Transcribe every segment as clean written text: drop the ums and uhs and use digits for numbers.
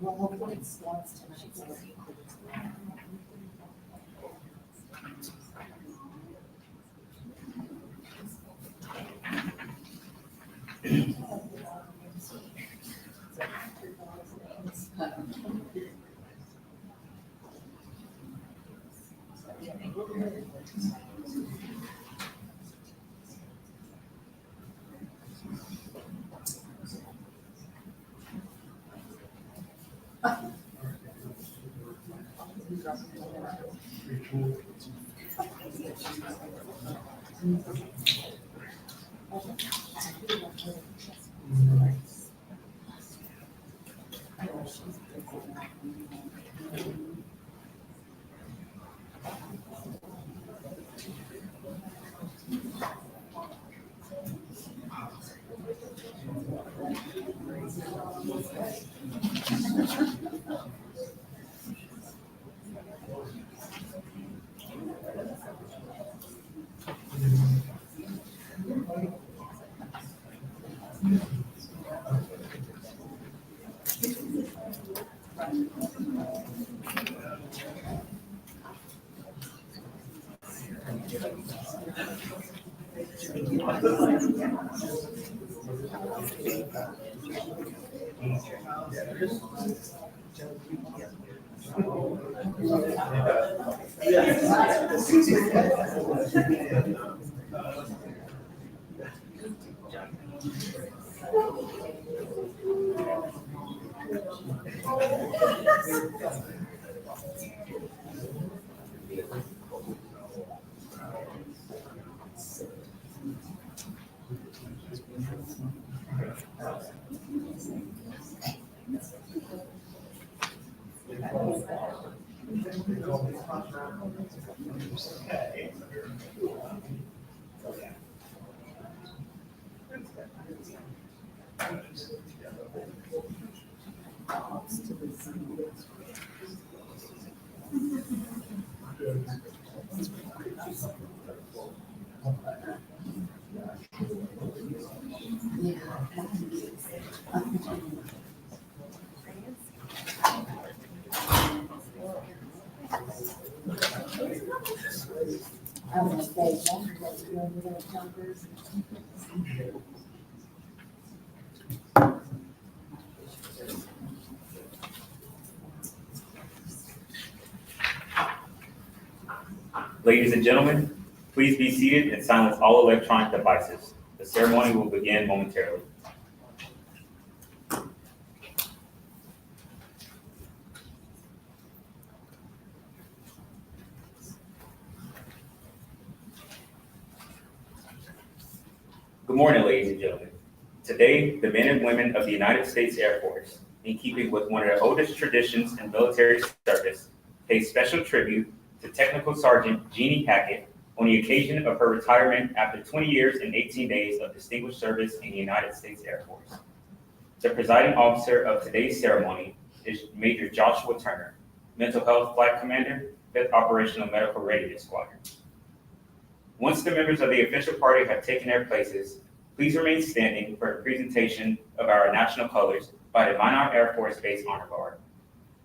Well, hopefully it starts tonight. I was gonna say, one, but you're gonna jump this. Ladies and gentlemen, please be seated and silence all electronic devices. The ceremony will begin momentarily. Good morning, ladies and gentlemen. Today, the men and women of the United States Air Force, in keeping with one of the oldest traditions in military service, pay special tribute to Technical Sergeant Jeannie Hackett on the occasion of her retirement after 20 years and 18 days of distinguished service in the United States Air Force. The presiding officer of today's ceremony is Major Joshua Turner, Mental Health Flight Commander, 5th Operational Medical Readiness Squadron. Once the members of the official party have taken their places, please remain standing for a presentation of our national colors by the Minot Air Force Base Honor Guard,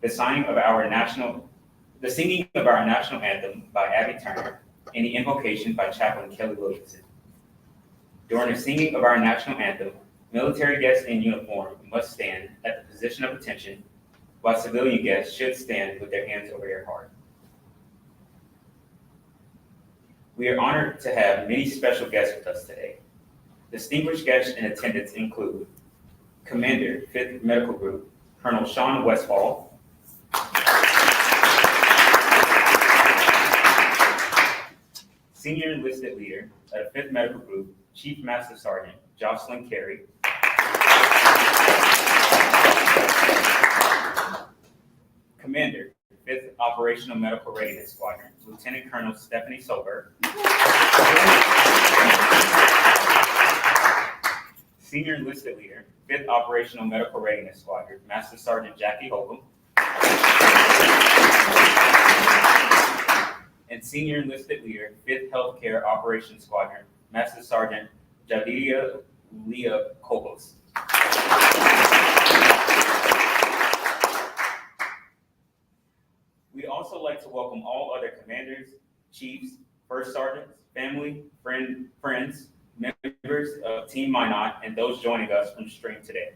the singing of our national anthem by Abby Turner, and the invocation by Chaplain Kelly Williamson. During the singing of our national anthem, military guests in uniform must stand at the position of attention, while civilian guests should stand with their hands over their heart. We are honored to have many special guests with us today. Distinguished guests in attendance include Commander, 5th Medical Group, Colonel Sean Westfall, Senior Enlisted Leader of the 5th Medical Group, Chief Master Sergeant Jocelyn Carey, Commander, 5th Operational Medical Readiness Squadron, Lieutenant Colonel Stephanie Solberg, Senior Enlisted Leader, 5th Operational Medical Readiness Squadron, Master Sergeant Jackie Holcomb, and Senior Enlisted Leader, 5th Healthcare Operations Squadron, Master Sergeant Jadidia Leah Kobos. welcome all other commanders, chiefs, first sergeants, family, friends, members of Team Minot, and those joining us from stream today.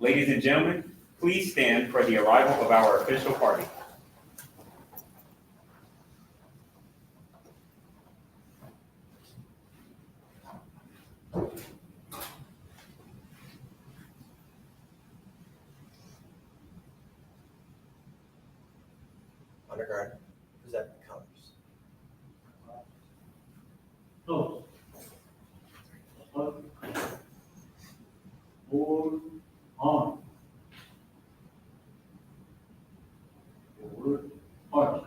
Ladies and gentlemen, please stand for the arrival of our official party. Honor Guard, present the colors. Toast. Forward, on. Forward, march.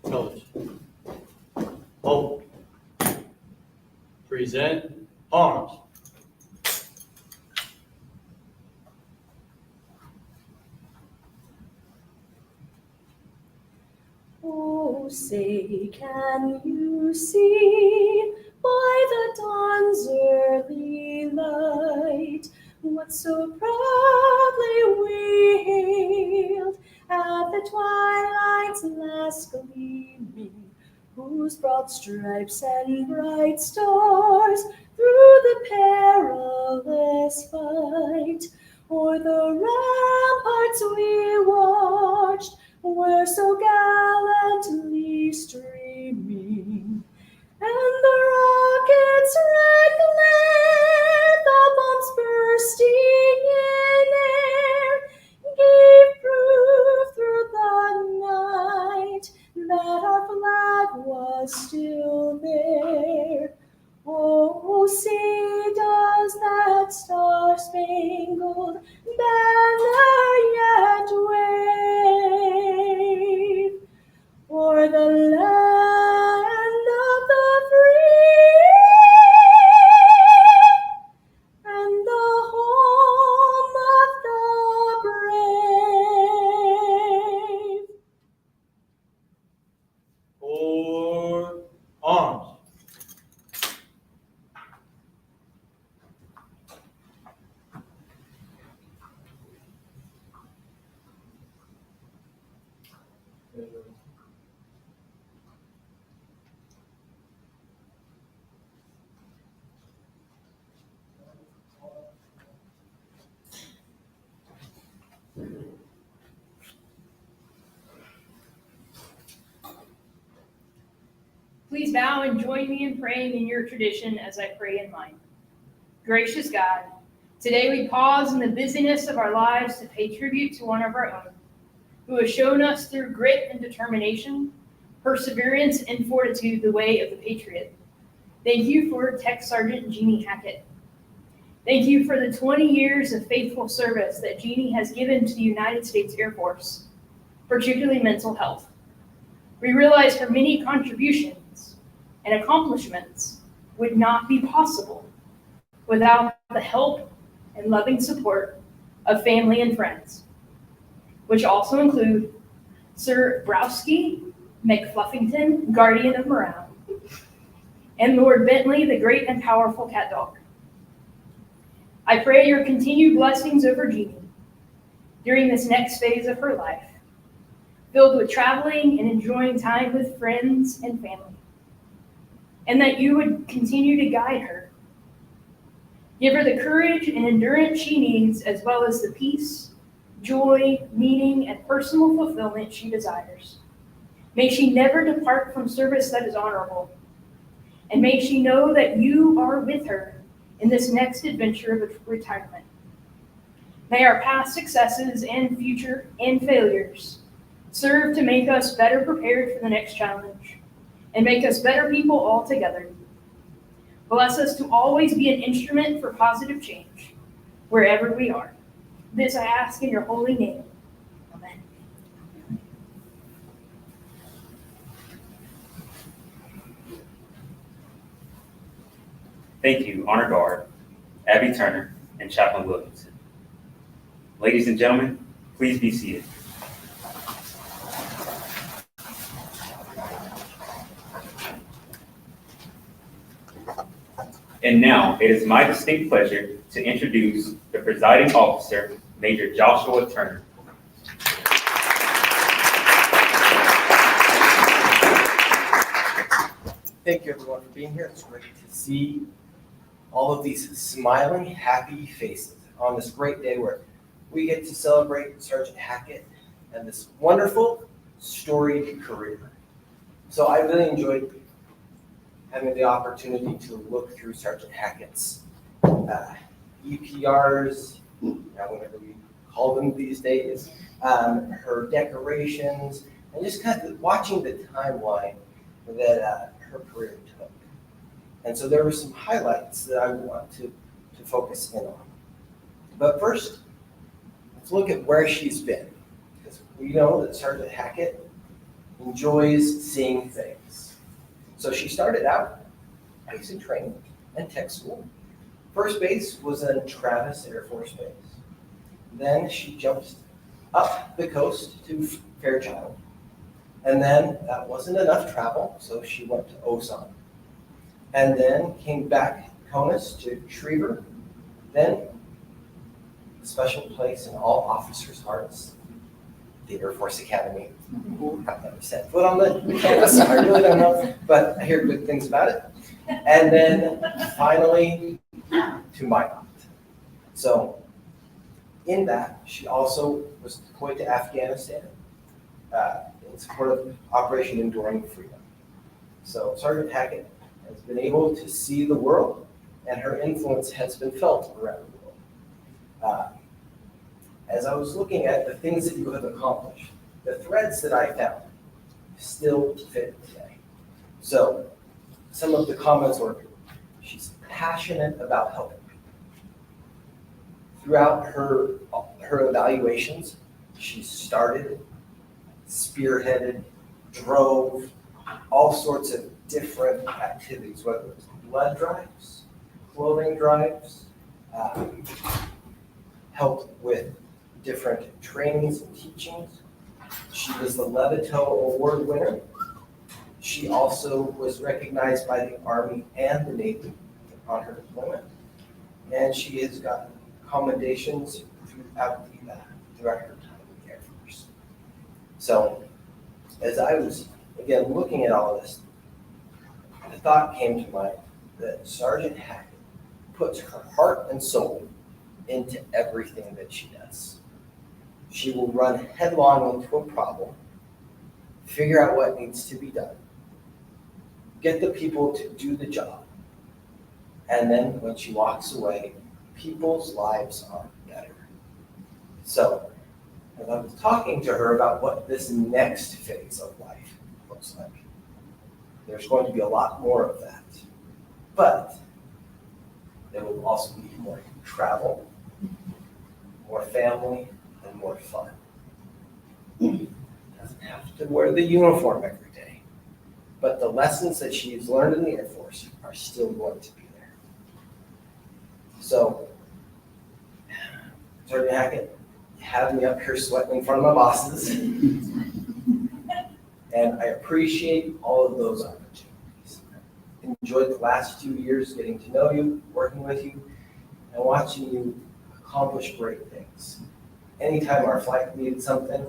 Colors. Hold. Present arms. Oh, say, can you see by the dawn's early light what so proudly we hailed at the twilight's last gleaming, whose broad stripes and bright stars through the perilous fight o'er the ramparts we watched were so gallantly streaming, and the rocket's red glare, the bombs bursting in air, gave proof through the night that our flag was still there. Oh, see, does that star-spangled banner yet wave o'er the land of the free and the home of the brave? For arms. Please bow and join me in praying in your tradition as I pray in mine. Gracious God, today we pause in the busyness of our lives to pay tribute to one of our own, who has shown us through grit and determination, perseverance and fortitude the way of the patriot. Thank you for Tech Sergeant Jeannie Hackett. Thank you for the 20 years of faithful service that Jeannie has given to the United States Air Force, particularly mental health. We realize her many contributions and accomplishments would not be possible without the help and loving support of family and friends, which also include Sir Browski McFluffington, guardian of morale, and Lord Bentley, the great and powerful cat dog. I pray your continued blessings over Jeannie during this next phase of her life, filled with traveling and enjoying time with friends and family, and that you would continue to guide her. Give her the courage and endurance she needs, as well as the peace, joy, meaning, and personal fulfillment she desires. May she never depart from service that is honorable, and may she know that you are with her in this next adventure of retirement. May our past successes and future and failures serve to make us better prepared for the next challenge and make us better people altogether. Bless us to always be an instrument for positive change wherever we are. This I ask in your holy name. Amen. Thank you, Honor Guard, Abby Turner, and Chaplain Williamson. Ladies and gentlemen, please be seated. And now, it is my distinct pleasure to introduce the presiding officer, Major Joshua Turner. Thank you everyone for being here. It's great to see all of these smiling, happy faces on this great day where we get to celebrate Sergeant Hackett and this wonderful, storied career. So I really enjoyed having the opportunity to look through Sergeant Hackett's EPRs, whatever we call them these days, her decorations, and just kind of watching the timeline that her career took. And so there were some highlights that I want to focus in on. But first, let's look at where she's been, because we know that Sergeant Hackett enjoys seeing things. So she started out basic training and tech school. First base was in Travis Air Force Base. Then she jumped up the coast to Fairchild. And then that wasn't enough travel, so she went to Osan. And then came back CONUS to Schriever. Then a special place in all officers' hearts, the Air Force Academy. I've never set foot on the campus, I really don't know, but I hear good things about it. And then finally to Minot. So in that, she also was deployed to Afghanistan in support of Operation Enduring Freedom. So Sergeant Hackett has been able to see the world, and her influence has been felt around the world. As I was looking at the things that you have accomplished, the threads that I found still fit today. So some of the comments were, she's passionate about helping people. Throughout her evaluations, she started, spearheaded, drove all sorts of different activities, whether it was blood drives, clothing drives, helped with different trainings and teachings. She was the Levitto Award winner. She also was recognized by the Army and the Navy on her deployment. And she has gotten commendations throughout her time in the Air Force. So as I was, again, looking at all of this, the thought came to mind that Sergeant Hackett puts her heart and soul into everything that she does. She will run headlong into a problem, figure out what needs to be done, get the people to do the job, and then when she walks away, people's lives are better. So, as I was talking to her about what this next phase of life looks like, there's going to be a lot more of that. But there will also be more travel, more family, and more fun. Doesn't have to wear the uniform every day, but the lessons that she's learned in the Air Force are still going to be there. So, Sergeant Hackett, you have me up here sweating in front of my bosses, and I appreciate all of those opportunities. Enjoyed the last 2 years getting to know you, working with you, and watching you accomplish great things. Anytime our flight needed something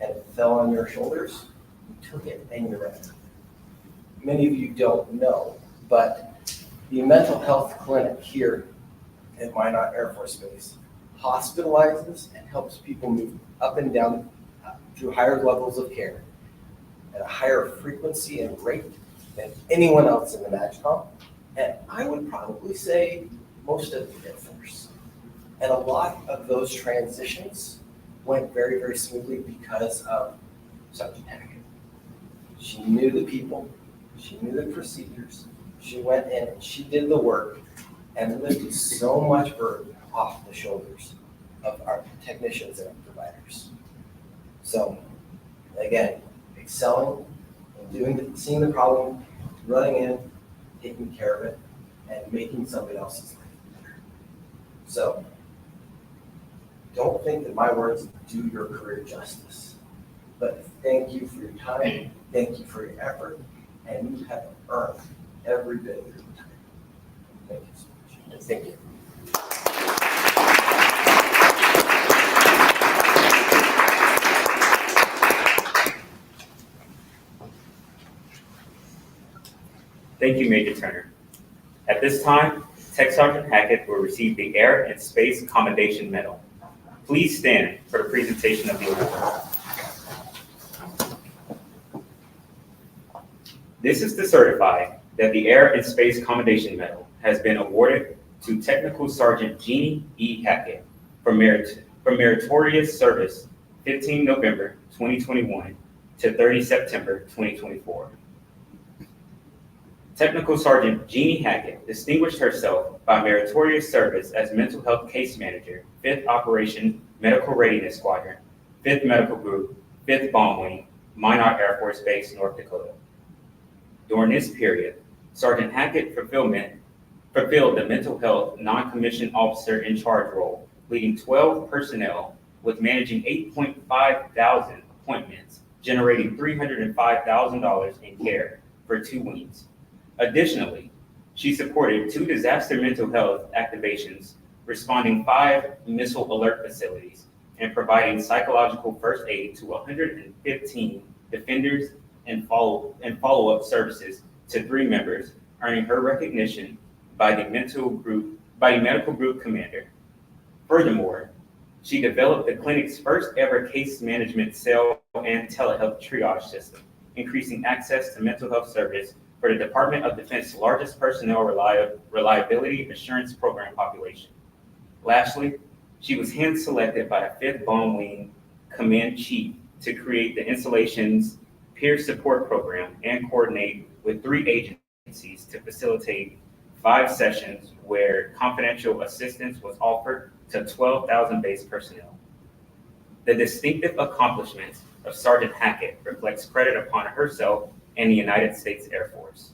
and it fell on your shoulders, you took it and you ran. Many of you don't know, but the mental health clinic here at Minot Air Force Base hospitalizes and helps people move up and down through higher levels of care at a higher frequency and rate than anyone else in the MAGCOM. And I would probably say most of the Air Force. And a lot of those transitions went very, very smoothly because of Sergeant Hackett. She knew the people, she knew the procedures, she went in and she did the work and lifted so much burden off the shoulders of our technicians and providers. So again, excelling and seeing the problem, running in, taking care of it, and making somebody else's life better. So, don't think that my words do your career justice, but thank you for your time, thank you for your effort, and you have earned every bit of your time. Thank you so much. Thank you. Thank you, Major Turner. At this time, Tech Sergeant Hackett will receive the Air and Space Commendation Medal. Please stand for the presentation of the award. This is to certify that the Air and Space Commendation Medal has been awarded to Technical Sergeant Jeannie E. Hackett for meritorious service 15 November 2021 to 30 September 2024. Technical Sergeant Jeannie Hackett distinguished herself by meritorious service as Mental Health Case Manager, 5th Operation Medical Readiness Squadron, 5th Medical Group, 5th Bomb Wing, Minot Air Force Base, North Dakota. During this period, Sergeant Hackett fulfilled the Mental Health Non-Commissioned Officer in Charge role, leading 12 personnel with managing 8.5 thousand appointments, generating $305,000 in care for 2 wings. Additionally, she supported 2 disaster mental health activations, responding 5 missile alert facilities, and providing psychological first aid to 115 defenders and follow-up services to 3 members, earning her recognition by the medical group commander. Furthermore, she developed the clinic's first ever case management cell and telehealth triage system, increasing access to mental health service for the Department of Defense's largest personnel reliability assurance program population. Lastly, she was hand-selected by the 5th Bomb Wing Command Chief to create the installation's peer support program and coordinate with 3 agencies to facilitate 5 sessions where confidential assistance was offered to 12,000 base personnel. The distinctive accomplishments of Sergeant Hackett reflects credit upon herself and the United States Air Force.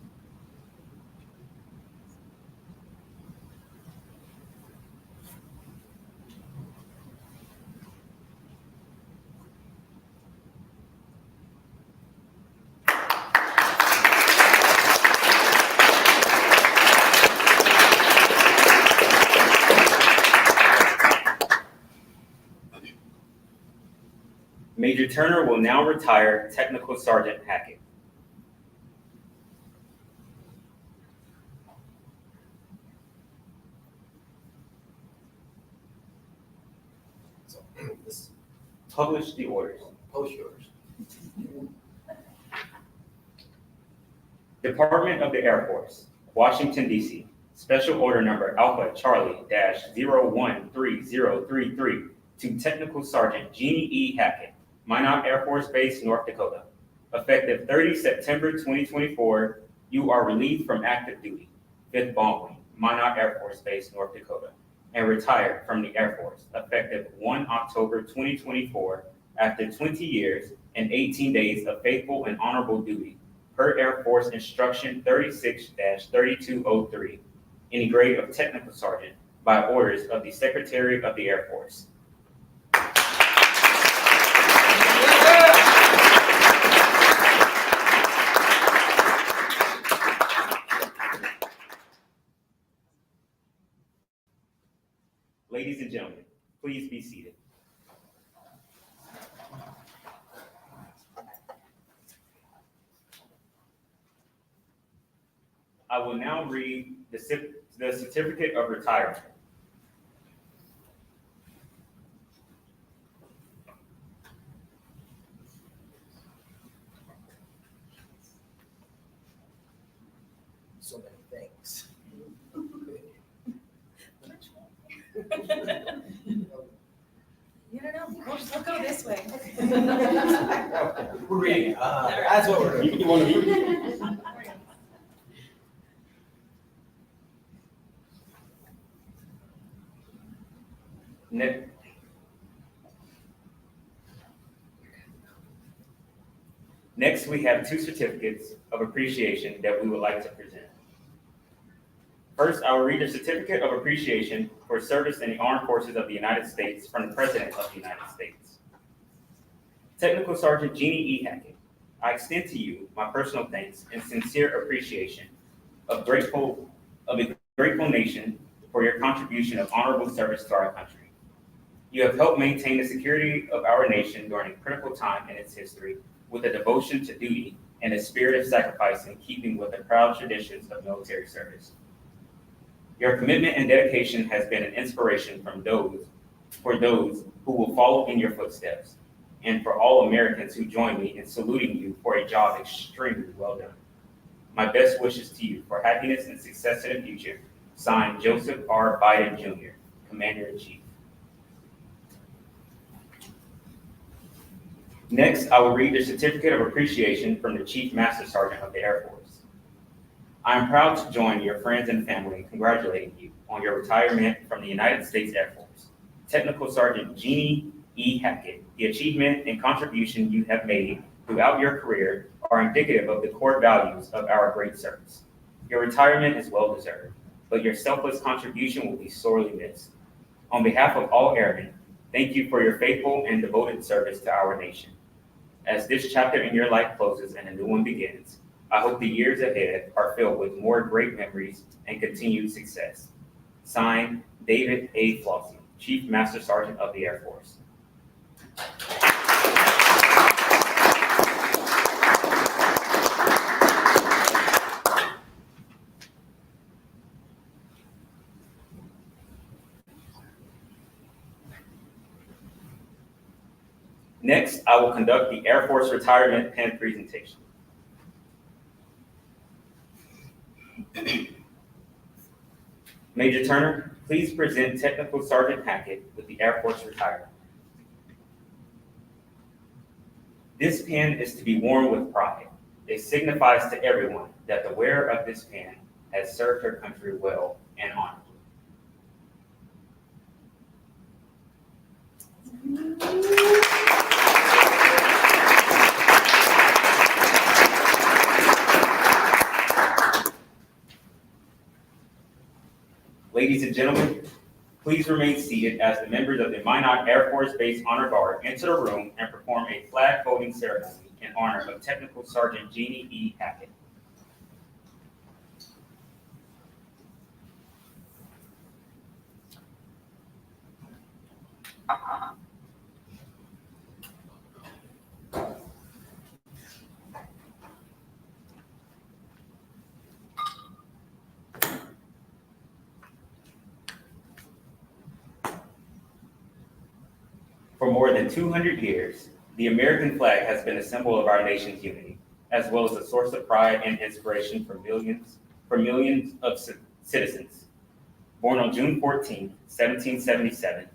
Major Turner will now retire Technical Sergeant Hackett. So, this Publish the orders. post yours. Department of the Air Force, Washington, D.C. Special Order Number Alpha Charlie-013033 to Technical Sergeant Jeannie E. Hackett, Minot Air Force Base, North Dakota. Effective 30 September 2024, you are relieved from active duty, 5th Bomb Wing, Minot Air Force Base, North Dakota, and retired from the Air Force, effective 1 October 2024, after 20 years and 18 days of faithful and honorable duty, per Air Force Instruction 36-3203, in the grade of Technical Sergeant, by orders of the Secretary of the Air Force. Ladies and gentlemen, please be seated. I will now read the certificate of retirement. So many things. You don't know, we'll go this way. We're reading. That's what we're doing. You want to read? Next, we have 2 certificates of appreciation that we would like to present. First, I will read a certificate of appreciation for service in the Armed Forces of the United States from the President of the United States. Technical Sergeant Jeannie E. Hackett, I extend to you my personal thanks and sincere appreciation of a grateful nation for your contribution of honorable service to our country. You have helped maintain the security of our nation during a critical time in its history with a devotion to duty and a spirit of sacrifice in keeping with the proud traditions of military service. Your commitment and dedication has been an inspiration for those who will follow in your footsteps, and for all Americans who join me in saluting you for a job extremely well done. My best wishes to you for happiness and success in the future. Signed, Joseph R. Biden Jr., Commander-in-Chief. Next, I will read the certificate of appreciation from the Chief Master Sergeant of the Air Force. I am proud to join your friends and family in congratulating you on your retirement from the United States Air Force. Technical Sergeant Jeannie E. Hackett, the achievement and contribution you have made throughout your career are indicative of the core values of our great service. Your retirement is well deserved, but your selfless contribution will be sorely missed. On behalf of all airmen, thank you for your faithful and devoted service to our nation. As this chapter in your life closes and a new one begins, I hope the years ahead are filled with more great memories and continued success. Signed, David A. Flossie, Chief Master Sergeant of the Air Force. Next, I will conduct the Air Force Retirement Pin presentation. Major Turner, please present Technical Sergeant Hackett with the Air Force Retirement. This pin is to be worn with pride. It signifies to everyone that the wearer of this pin has served her country well and honorably. Ladies and gentlemen, please remain seated as the members of the Minot Air Force Base Honor Guard enter the room and perform a flag folding ceremony in honor of Technical Sergeant Jeannie E. Hackett. For more than 200 years, the American flag has been a symbol of our nation's unity, as well as a source of pride and inspiration for millions of citizens. Born on June 14, 1777,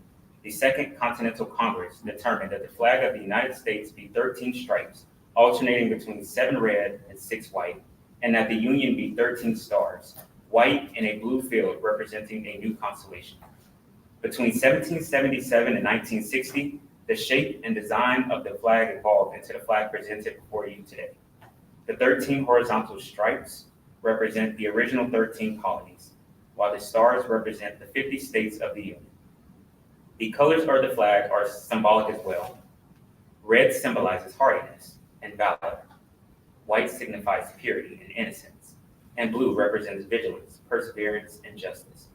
the Second Continental Congress determined that the flag of the United States be 13 stripes, alternating between 7 red and 6 white, and that the Union be 13 stars, white in a blue field representing a new constellation. Between 1777 and 1960, the shape and design of the flag evolved into the flag presented before you today. The 13 horizontal stripes represent the original 13 colonies, while the stars represent the 50 states of the Union. The colors of the flag are symbolic as well. Red symbolizes hardiness and valor. White signifies purity and innocence, and blue represents vigilance, perseverance, and justice.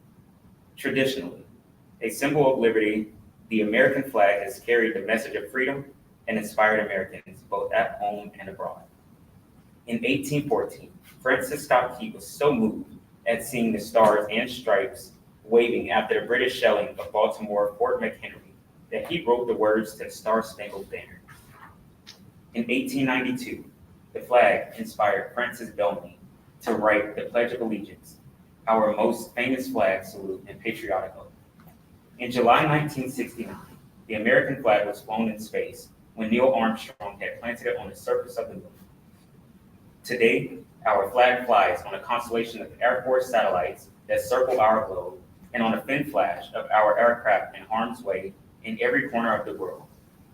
Traditionally, a symbol of liberty, the American flag has carried the message of freedom and inspired Americans both at home and abroad. In 1814, Francis Scott Key was so moved at seeing the stars and stripes waving after the British shelling of Baltimore Fort McHenry that he wrote the words to the Star-Spangled Banner. In 1892, the flag inspired Francis Bellamy to write the Pledge of Allegiance, our most famous flag salute and patriotic oath. In July 1969, the American flag was flown in space when Neil Armstrong had planted it on the surface of the moon. Today, our flag flies on a constellation of Air Force satellites that circle our globe and on a fin flash of our aircraft in harm's way in every corner of the world.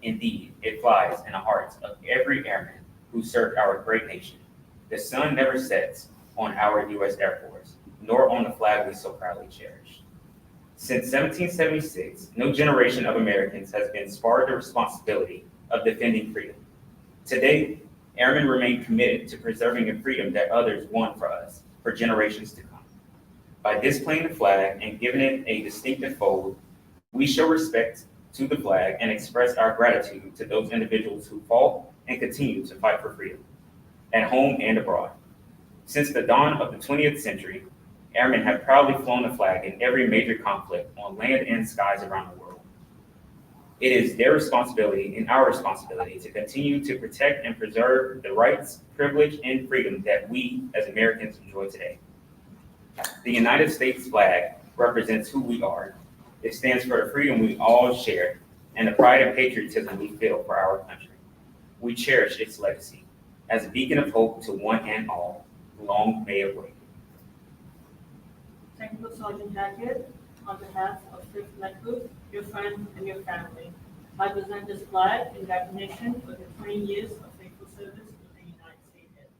Indeed, it flies in the hearts of every airman who served our great nation. The sun never sets on our U.S. Air Force, nor on the flag we so proudly cherish. Since 1776, no generation of Americans has been spared the responsibility of defending freedom. Today, airmen remain committed to preserving a freedom that others won for us for generations to come. By displaying the flag and giving it a distinctive fold, we show respect to the flag and express our gratitude to those individuals who fought and continue to fight for freedom, at home and abroad. Since the dawn of the 20th century, airmen have proudly flown the flag in every major conflict on land and skies around the world. It is their responsibility and our responsibility to continue to protect and preserve the rights, privilege, and freedom that we as Americans enjoy today. The United States flag represents who we are. It stands for the freedom we all share and the pride and patriotism we feel for our country. We cherish its legacy as a beacon of hope to one and all. Long may it wait. Technical Sergeant Hackett, on behalf of 5th Medical, your friends, and your family, I present this flag in recognition for the 20 years of faithful service to the United States Air Force.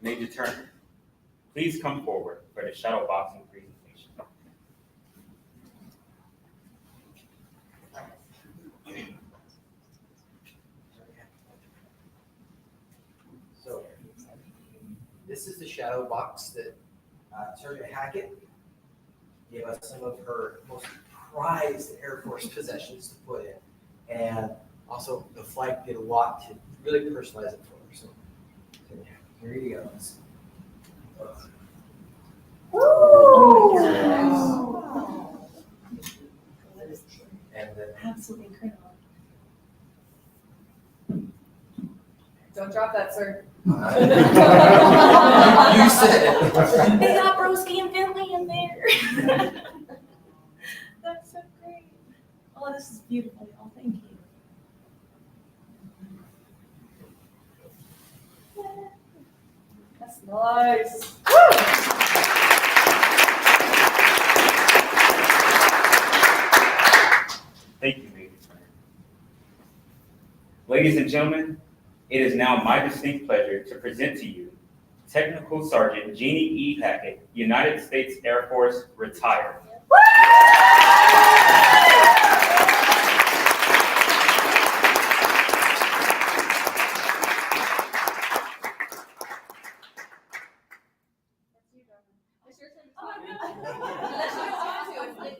Major Turner, please come forward for the shuttle boxing presentation. So, this is the shadow box that Sergeant Hackett gave us some of her most prized Air Force possessions to put in. And also, the flight did a lot to really personalize it for her. So yeah, here you go. And then Absolutely incredible. Don't drop that, sir. you said it. They got Broski and Bentley in there. That's so great. Oh, this is beautiful, y'all. Thank you. That's nice. Thank you, Major Turner. Ladies and gentlemen, it is now my distinct pleasure to present to you Technical Sergeant Jeannie E. Hackett, United States Air Force, retired.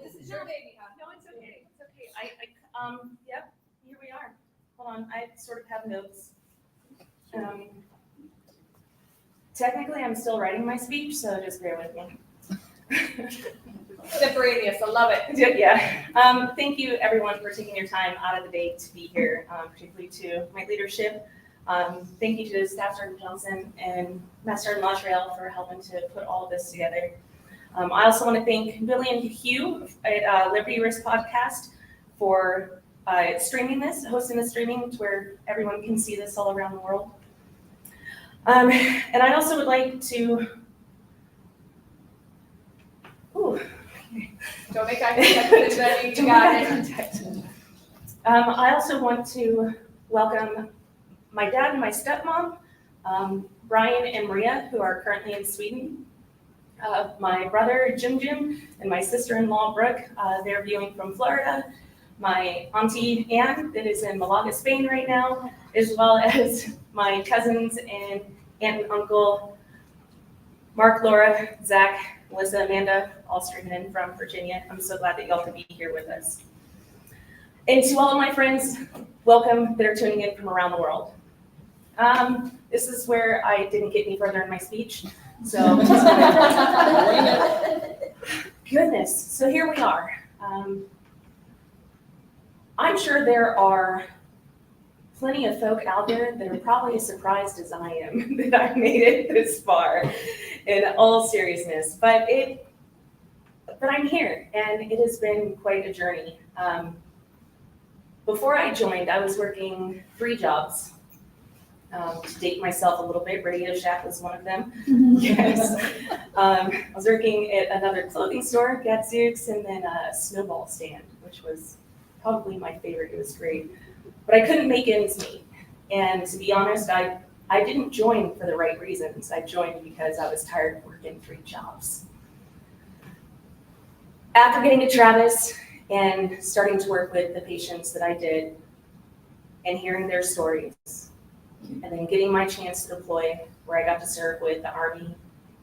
This is your baby, huh? No, it's okay. It's okay. Yep, here we are. Hold on, I sort of have notes. Technically, I'm still writing my speech, so just bear with me. Contemporaneous, I love it. Yeah. Thank you, everyone, for taking your time out of the day to be here, particularly to my leadership. Thank you to Staff Sergeant Johnson and Master Sergeant Montreal for helping to put all of this together. I also want to thank Billy and Hugh at Liberty Risk Podcast for hosting this streaming to where everyone can see this all around the world. And I also would like to, don't make eye contact, you got it. I also want to welcome my dad and my stepmom, Brian and Maria, who are currently in Sweden. My brother, Jim, and my sister-in-law, Brooke, they're viewing from Florida. My auntie, Anne, that is in Malaga, Spain right now, as well as my cousins and aunt and uncle, Mark, Laura, Zach, Melissa, Amanda, all streaming in from Virginia. I'm so glad that y'all could be here with us. And to all of my friends, welcome that are tuning in from around the world. This is where I didn't get any further in my speech, so goodness. So here we are. I'm sure there are plenty of folk out there that are probably as surprised as I am that I made it this far. in all seriousness, but I'm here, and it has been quite a journey. Before I joined, I was working 3 jobs. To date myself a little bit, Radio Shack was one of them. Yes. I was working at another clothing store, Gadzooks, and then a snowball stand, which was probably my favorite. It was great. But I couldn't make ends meet. And to be honest, I didn't join for the right reasons. I joined because I was tired of working 3 jobs. After getting to Travis and starting to work with the patients that I did and hearing their stories, and then getting my chance to deploy where I got to serve with the Army,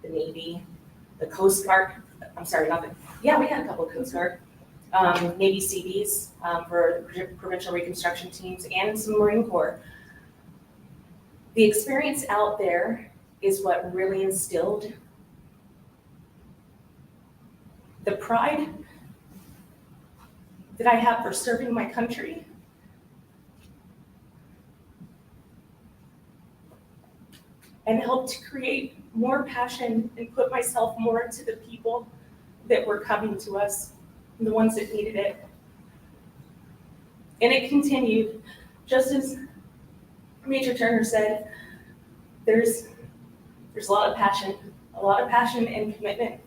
the Navy, the Coast Guard. We had a couple of Coast Guard, Navy Seabees for the provincial reconstruction teams, and some Marine Corps. The experience out there is what really instilled the pride that I have for serving my country. And helped to create more passion and put myself more into the people that were coming to us, and the ones that needed it. And it continued, just as Major Turner said, there's a lot of passion and commitment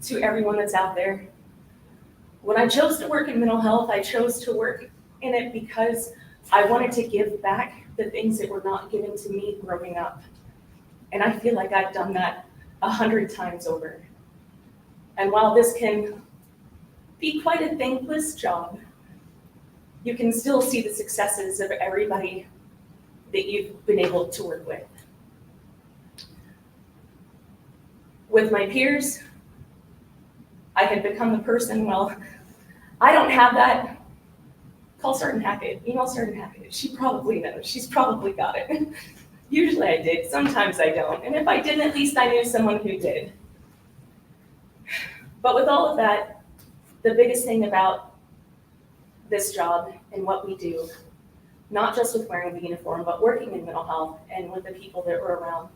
to everyone that's out there. When I chose to work in mental health, I chose to work in it because I wanted to give back the things that were not given to me growing up. And I feel like I've done that 100 times over. And while this can be quite a thankless job, you can still see the successes of everybody that you've been able to work with. With my peers, I had become the person, well, I don't have that. Call Sergeant Hackett, email Sergeant Hackett. She probably knows, she's probably got it. Usually I did, sometimes I don't. And if I didn't, at least I knew someone who did. But with all of that, the biggest thing about this job and what we do, not just with wearing the uniform, but working in mental health and with the people that were around,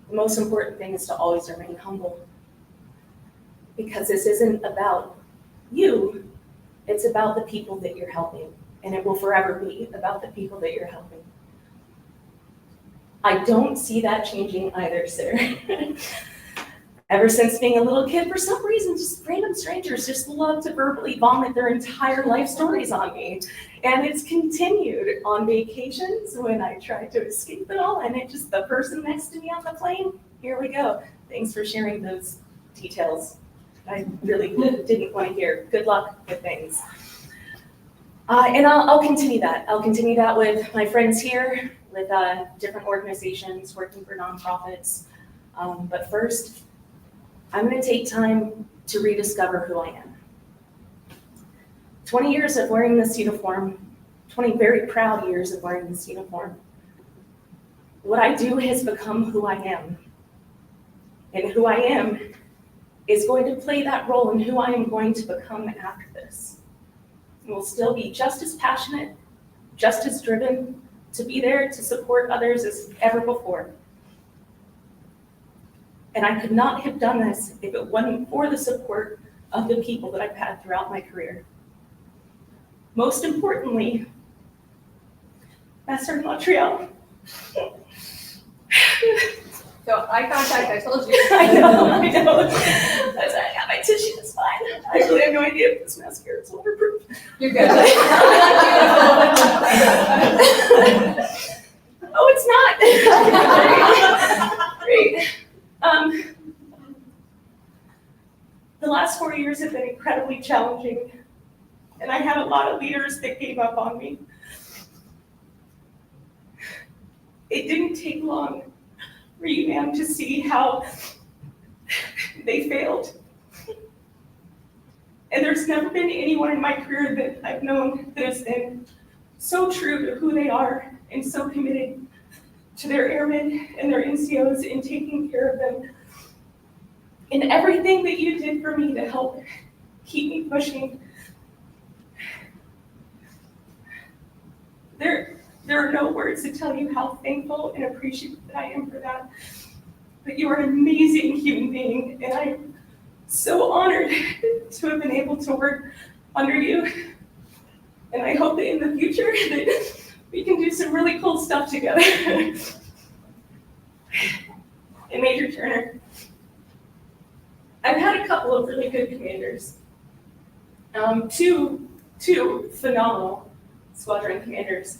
the most important thing is to always remain humble. Because this isn't about you, it's about the people that you're helping. And it will forever be about the people that you're helping. I don't see that changing either, sir. Ever since being a little kid, for some reason, just random strangers just love to verbally vomit their entire life stories on me. And it's continued on vacations when I tried to escape it all, and it just, the person next to me on the plane, here we go. Thanks for sharing those details. I really didn't want to hear. Good luck with things. And I'll continue that. I'll continue that with my friends here, with different organizations, working for nonprofits. But first, I'm going to take time to rediscover who I am. 20 years of wearing this uniform, 20 very proud years of wearing this uniform. What I do has become who I am. And who I am is going to play that role in who I am going to become after this. And will still be just as passionate, just as driven to be there to support others as ever before. And I could not have done this if it wasn't for the support of the people that I've had throughout my career. Most importantly, Master in Montreal. So eye contact, I told you. I know. I got my tissue, it's fine. I really have no idea if this mascara is waterproof. You're good. Oh, it's not. Great. The last 4 years have been incredibly challenging, and I had a lot of leaders that gave up on me. It didn't take long for you, ma'am, to see how they failed. And there's never been anyone in my career that I've known that has been so true to who they are and so committed to their airmen and their NCOs in taking care of them. And everything that you did for me to help keep me pushing. There are no words to tell you how thankful and appreciative that I am for that. but you are an amazing human being, and I'm so honored to have been able to work under you. And I hope that in the future that we can do some really cool stuff together. And Major Turner, I've had a couple of really good commanders. Two phenomenal squadron commanders.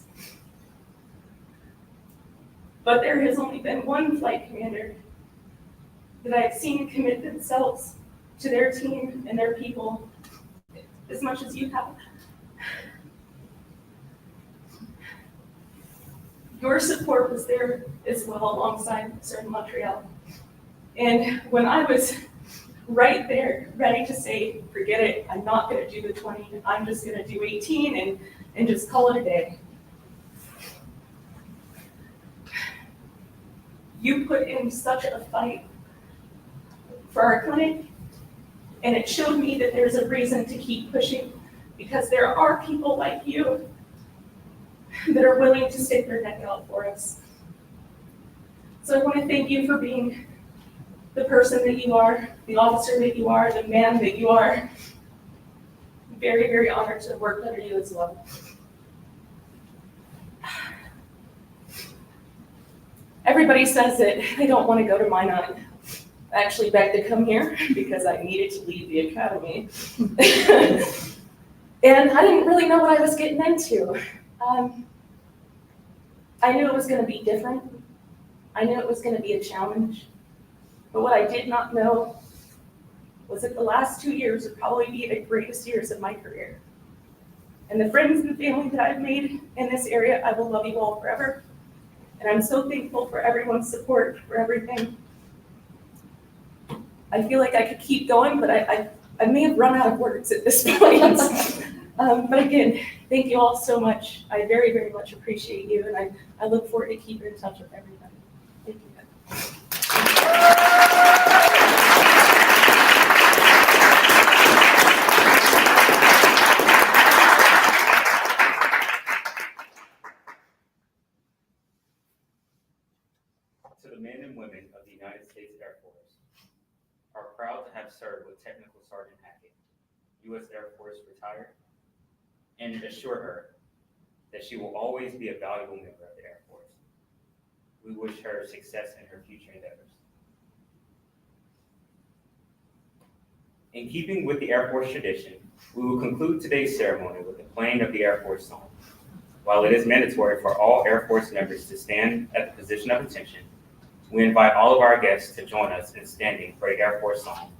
But there has only been one flight commander that I've seen commit themselves to their team and their people as much as you have. Your support was there as well alongside Sir Montreal. And when I was right there, ready to say, forget it, I'm not gonna do the 20, I'm just gonna do 18 and just call it a day. You put in such a fight for our clinic, and it showed me that there's a reason to keep pushing, because there are people like you that are willing to stick their neck out for us. So I want to thank you for being the person that you are, the officer that you are, the man that you are. I'm very, very honored to have worked under you as well. Everybody says that they don't want to go to Minot. I actually begged to come here because I needed to leave the academy. And I didn't really know what I was getting into. I knew it was going to be different. I knew it was going to be a challenge. But what I did not know was that the last 2 years would probably be the greatest years of my career. And the friends and family that I've made in this area, I will love you all forever. And I'm so thankful for everyone's support, for everything. I feel like I could keep going, but I may have run out of words at this point. But again, thank you all so much. I very, very much appreciate you, and I look forward to keeping in touch with everybody. Thank you. To the men and women of the United States Air Force, are proud to have served with Technical Sergeant Hackett, U.S. Air Force retired, and assure her that she will always be a valuable member of the Air Force. We wish her success in her future endeavors. In keeping with the Air Force tradition, we will conclude today's ceremony with the playing of the Air Force song. While it is mandatory for all Air Force members to stand at the position of attention, we invite all of our guests to join us in standing for the Air Force song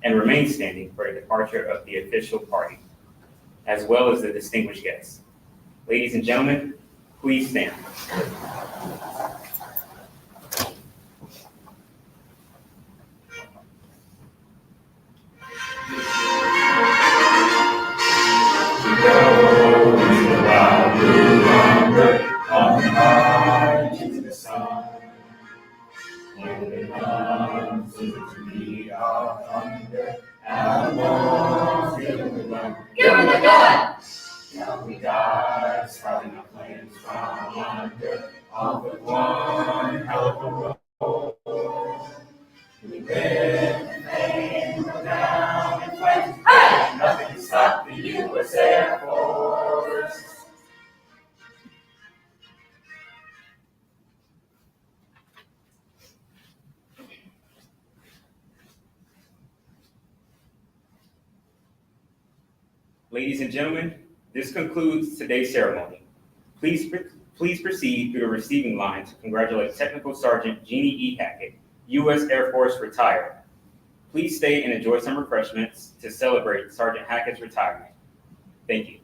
and remain standing for the departure of the official party, as well as the distinguished guests. Ladies and gentlemen, please stand. Give him the gun! Now we die, starting our flames from under, all but one hell of a roll. We live and fame, go down in flames. Hey! Nothing can stop the U.S. Air Force. Ladies and gentlemen, this concludes today's ceremony. Please proceed through the receiving line to congratulate Technical Sergeant Jeannie E. Hackett, U.S. Air Force retired. Please stay and enjoy some refreshments to celebrate Sergeant Hackett's retirement. Thank you.